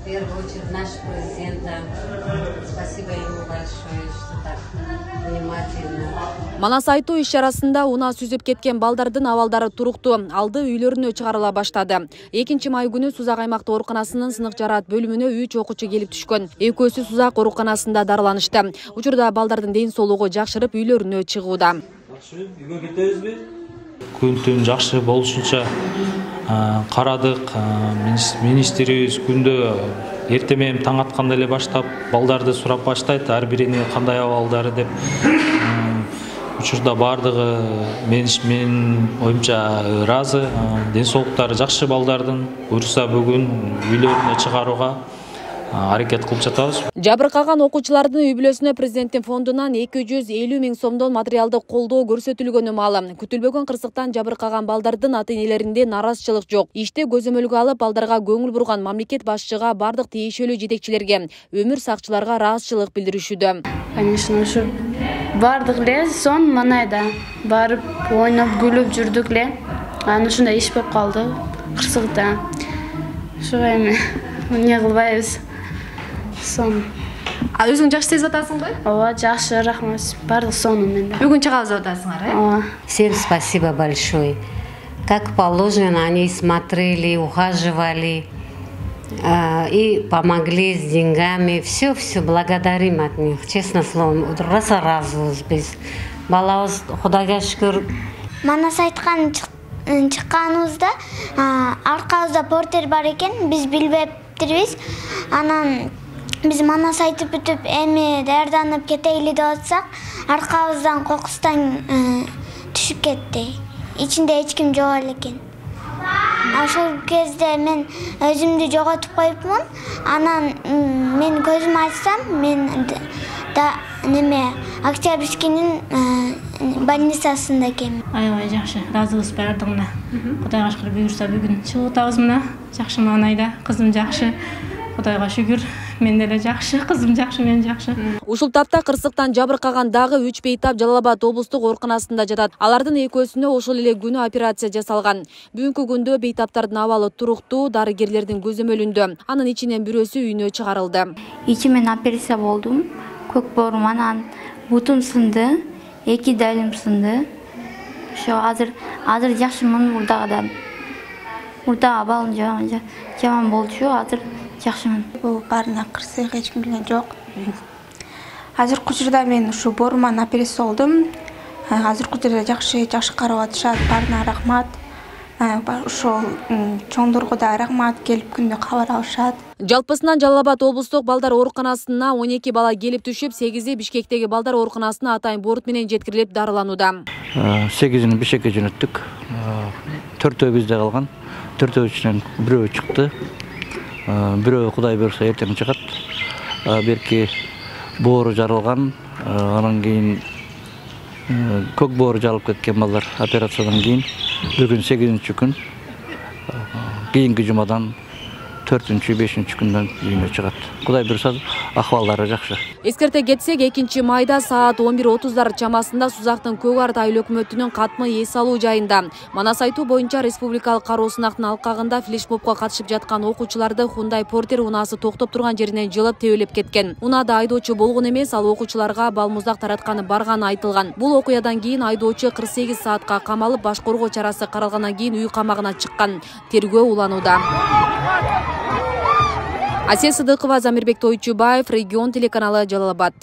первую очередь нашего президента. Спасибо ему большое, что так внимательно. Манас айтуу иш-чарасында унаа сүзүп кеткен балдардын абалдары туруктуу. Алды үйлөрүнө чыгарыла баштады. 2-май күнү Сузак аймактык ооруканасынын сынык жараат бөлүмүнө 3 окуучу келип түшкөн. Экөөсү Сузак ооруканасында дарыланышты. Учурда балдардын ден соолугу жакшырып үйлөрүнө чыгууда. Үйгө кетебизби? Күн жакшы болушунча карадык. Министрибиз күндө эртең менен таң атканда эле баштап балдарды сурап баштайт, ар бирини кандай абалдары деп. Учурда бардыгы мен оюмча ыраазы. Ден соолуктары жакшы балдардын. Буюрса бүгүн үйлөрүнө чыгарууга аракет кылып жатабыз. Жабыркаган окуучулардын үй бүлөсүнө президенттин фондунан 250 000 сомдон материалдык колдоо көрсөтүлгөнү маалым. Күтүлбөгөн кырсыктан жабыркаган балдардын ата-энелеринде наразычылык жок. Иште көзөмөлгө алып балдарга көңүл бурган мамлекет башчыга, бардык тиешелүү жетекчилерге, өмүр сакчыларга ыраазычылык билдиришүүдө. Конечно, ушу бардык эле сон манайда барып ойноп күлүп жүрдүк эле. Анан ушундай иш болуп калды кырсыгда. Ошого эми эмне кылбайбыз. Сон. Өзүң жакшы сезип атасыңбы? Ооба, жакшы, рахмат. Бардык сонун менде. Бүгүн чыгабыз деп атасыңар, э? Ооба. Всем спасибо большое. Как положено, они смотрели, ухаживали и помогли с деньгами. Все благодарим от них, честно слово. Разу без. Балабыз Кудайга шүкүр. Манас айткан чыкканыбызда аркабызда портер бар экен, биз билбептирбиз. Анан биз манас айтып бүтүп эми даярданып кетейли деп атсак, аркабыздан кокустан түшүп кетти. Ичинде эч ким жок экен. Ошол кезде мен өзүмдү жоготуп коюпмун. Анан мен көзүмдү ачсам, мен Октябрьскийнин больницасында экенмин. Аябай жакшы, ыраазыбыз бардыгына. Кудайга шүкүр, буюрса бүгүн чыгып атабыз мына. Жакшы маанайда, кызым жакшы. Кудайга шүкүр, мен деле жакшы, кызым жакшы, мен жакшы. Ушул тапта кырсыктан жабыркаган дагы 3 бейтап Жалал-Абад облустук ооруканасында жатат. Алардын экөөсүнө ошол эле күнү операция жасалган. Бүгүнкү күндө бейтаптардын абалы туруктуу, дарыгерлердин көзөмөлүндө. Анын ичинен бирөөсү үйүнө чыгарылды. Ичимен операция болдум. Көк боорум анан бутум сынды, 2 дайлым сынды. Ошо азыр жакшымын, мурдагыдан. Мурда абалым жаман болчу, азыр жакшымын. Бул баарына кырсык эч ким билген жок. Азыркы учурда мен ушу бооруман операция болдум. Азыркы учурда жакшы карап атышат, баарына рахмат. Ошол чоңдорго да рахмат, келип күндө кабар алышат. Жалпысынан Жалал-Абад облустук балдар ооруканасына 12 бала келип түшүп, 8и Бишкектеги балдар ооруканасына атайын борт менен жеткирилип дарыланууда. 8-ини Бишкекке жөнөттүк. 4-өө бизде калган. 4-өө ичинен бирөө чыкты. Бирөө Кудай буйрса эртең чыгат. Берки боору жарылган, анан кийин көк боору жарылып кеткен балдар операциядан кийин бүгүн 8-күн кийинки жумадан 4-5 күндөн үйүнө чыгат. Кудай буйрса акыбалдары жакшы. Эскерте кетсек, 2-майда саат 11:30 чамасында Сузактын Көк Арт айыл өкмөтүнүн катмы эс алуу жайында манас айтуу боюнча республикалык кароо сынактын алкагында флешмобко катышып жаткан окуучуларды Hyundai Porter унаасы токтоп турган жеринен жылып тебелеп кеткен. Унаада айдоочу болгон эмес, ал окуучуларга балмуздак таратканы барганы айтылган. Бул окуядан кийин айдоочу 48 саатка камалып, баш коргоо чарасы каралгандан кийин үй камагына чыккан. Тергөө уланууда. Асия Сыдыкова, Замирбек Тойчубаев, Регион телеканалы, Жалал-Абад.